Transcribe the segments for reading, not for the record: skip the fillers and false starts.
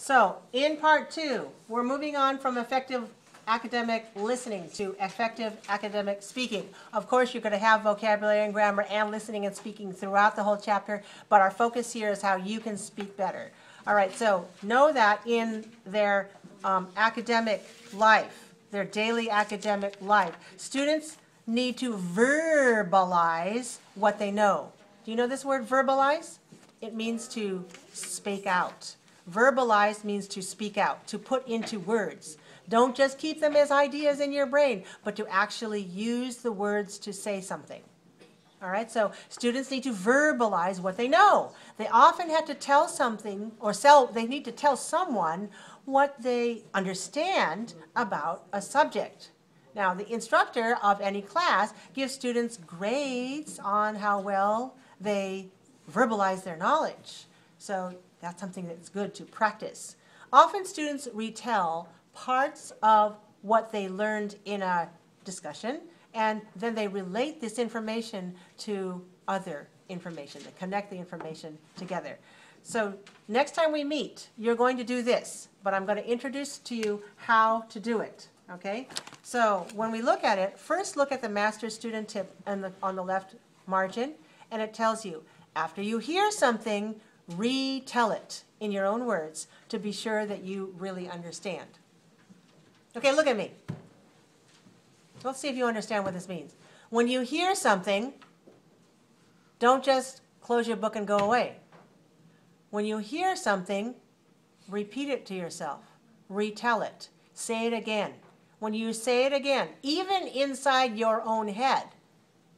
So, in part 2, we're moving on from effective academic listening to effective academic speaking. Of course, you're going to have vocabulary and grammar and listening and speaking throughout the whole chapter, but our focus here is how you can speak better. All right, so know that in their academic life, their daily academic life, students need to verbalize what they know. Do you know this word, verbalize? It means to speak out. Verbalize means to speak out, to put into words. Don't just keep them as ideas in your brain, but to actually use the words to say something. All right, so students need to verbalize what they know. They often have to tell something, or they need to tell someone what they understand about a subject. Now, the instructor of any class gives students grades on how well they verbalize their knowledge. So that's something that's good to practice. Often students retell parts of what they learned in a discussion, and then they relate this information to other information. They connect the information together. So next time we meet, you're going to do this, but I'm going to introduce to you how to do it. Okay? So when we look at it, first look at the master student tip on the left margin, and it tells you, after you hear something, retell it in your own words to be sure that you really understand. Okay, look at me. Let's see if you understand what this means. When you hear something, don't just close your book and go away. When you hear something, repeat it to yourself. Retell it. Say it again. When you say it again, even inside your own head,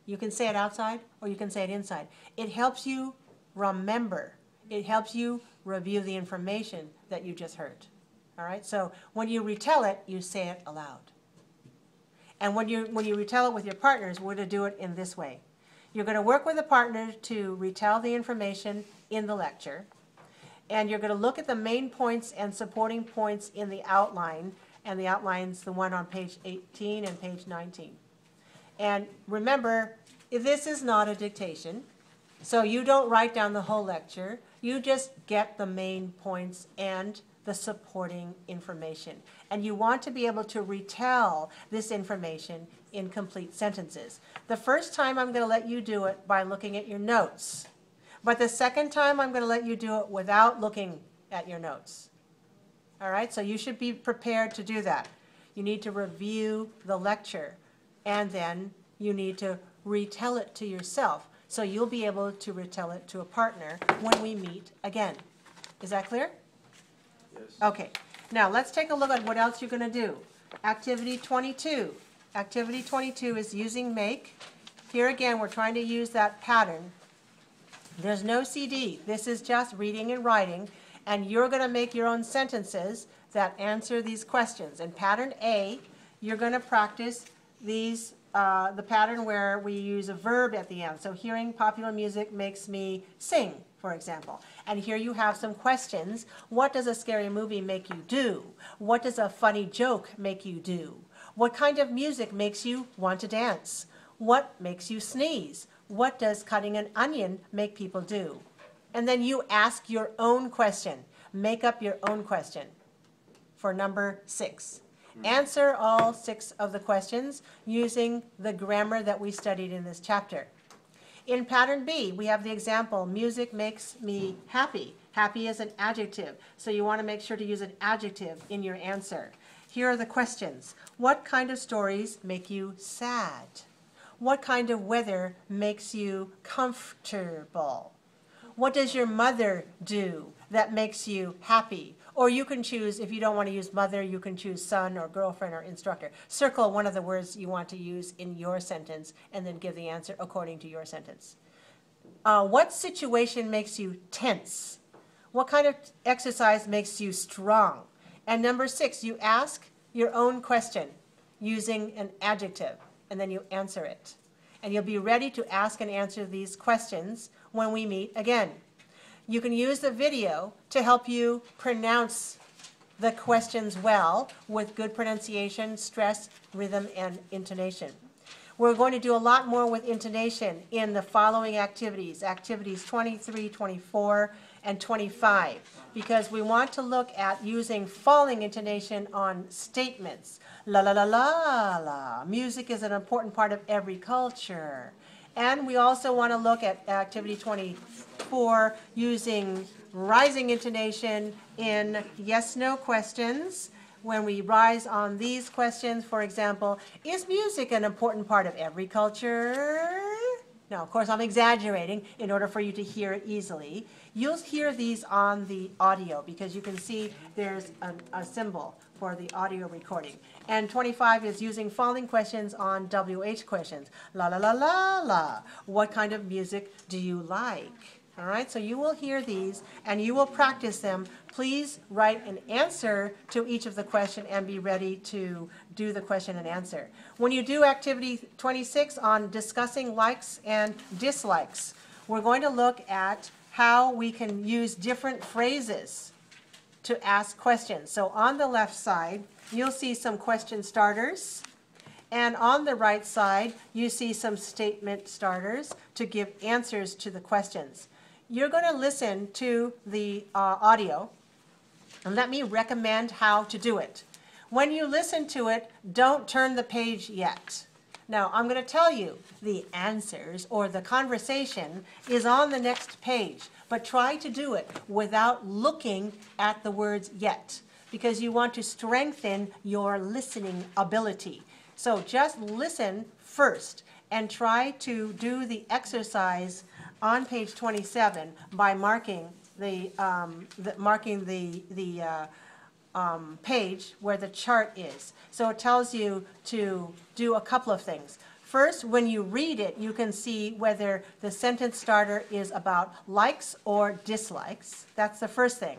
you can say it outside or you can say it inside. It helps you remember. It helps you review the information that you just heard. All right? So when you retell it, you say it aloud. And when you retell it with your partners, we're going to do it in this way. You're going to work with a partner to retell the information in the lecture. And you're going to look at the main points and supporting points in the outline. And the outline's the one on page 18 and page 19. And remember, this is not a dictation. So you don't write down the whole lecture. You just get the main points and the supporting information. And you want to be able to retell this information in complete sentences. The first time I'm going to let you do it by looking at your notes. But the second time I'm going to let you do it without looking at your notes. All right, so you should be prepared to do that. You need to review the lecture, and then you need to retell it to yourself. So you'll be able to retell it to a partner when we meet again. Is that clear? Yes. Okay. Now let's take a look at what else you're going to do. Activity 22. Activity 22 is using make. Here again, we're trying to use that pattern. There's no CD. This is just reading and writing. And you're going to make your own sentences that answer these questions. In pattern A, you're going to practice these, the pattern where we use a verb at the end. So hearing popular music makes me sing, for example. And here you have some questions. What does a scary movie make you do? What does a funny joke make you do? What kind of music makes you want to dance? What makes you sneeze? What does cutting an onion make people do? And then you ask your own question. Make up your own question for number 6. Answer all 6 of the questions using the grammar that we studied in this chapter. In pattern B, we have the example, music makes me happy. Happy is an adjective, so you want to make sure to use an adjective in your answer. Here are the questions. What kind of stories make you sad? What kind of weather makes you comfortable? What does your mother do that makes you happy? Or you can choose, if you don't want to use mother, you can choose son or girlfriend or instructor. Circle one of the words you want to use in your sentence and then give the answer according to your sentence. What situation makes you tense? What kind of exercise makes you strong? And number 6, you ask your own question using an adjective, and then you answer it. And you'll be ready to ask and answer these questions when we meet again. You can use the video to help you pronounce the questions well with good pronunciation, stress, rhythm, and intonation. We're going to do a lot more with intonation in the following activities, activities 23, 24, and 25. because we want to look at using falling intonation on statements. La la la la la. Music is an important part of every culture. And we also want to look at activity 24 using rising intonation in yes-no questions. When we rise on these questions, for example, is music an important part of every culture? Now, of course, I'm exaggerating in order for you to hear it easily. You'll hear these on the audio because you can see there's a symbol for the audio recording. And 25 is using falling questions on WH questions. La la la la la. What kind of music do you like? All right, so you will hear these and you will practice them. Please write an answer to each of the question and be ready to do the question and answer. When you do activity 26 on discussing likes and dislikes, we're going to look at how we can use different phrases to ask questions. So on the left side, you'll see some question starters. And on the right side, you see some statement starters to give answers to the questions. You're going to listen to the audio, and let me recommend how to do it. When you listen to it, don't turn the page yet. Now, I'm going to tell you the answers or the conversation is on the next page, but try to do it without looking at the words yet, because you want to strengthen your listening ability. So just listen first and try to do the exercise on page 27 by marking the page where the chart is. So it tells you to do a couple of things. First, when you read it, you can see whether the sentence starter is about likes or dislikes. That's the first thing.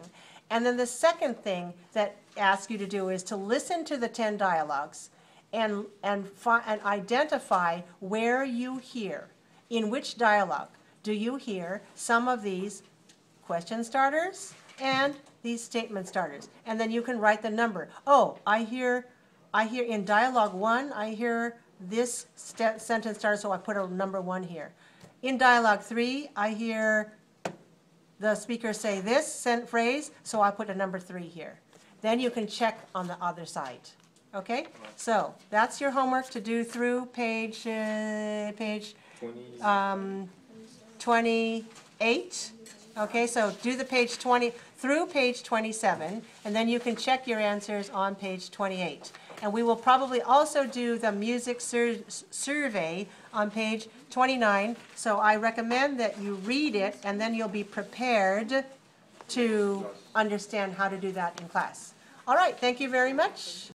And then the second thing that asks you to do is to listen to the 10 dialogues and identify where you hear, in which dialogue do you hear some of these question starters and these statement starters. And then you can write the number. Oh, I hear in dialogue 1, I hear this sentence starter, so I put a number 1 here. In dialogue 3, I hear the speaker say this phrase, so I put a number 3 here. Then you can check on the other side. Okay? So that's your homework to do through page 28. Okay, so do the page 20 through page 27, and then you can check your answers on page 28. And we will probably also do the music survey on page 29. So I recommend that you read it, and then you'll be prepared to understand how to do that in class. All right, thank you very much.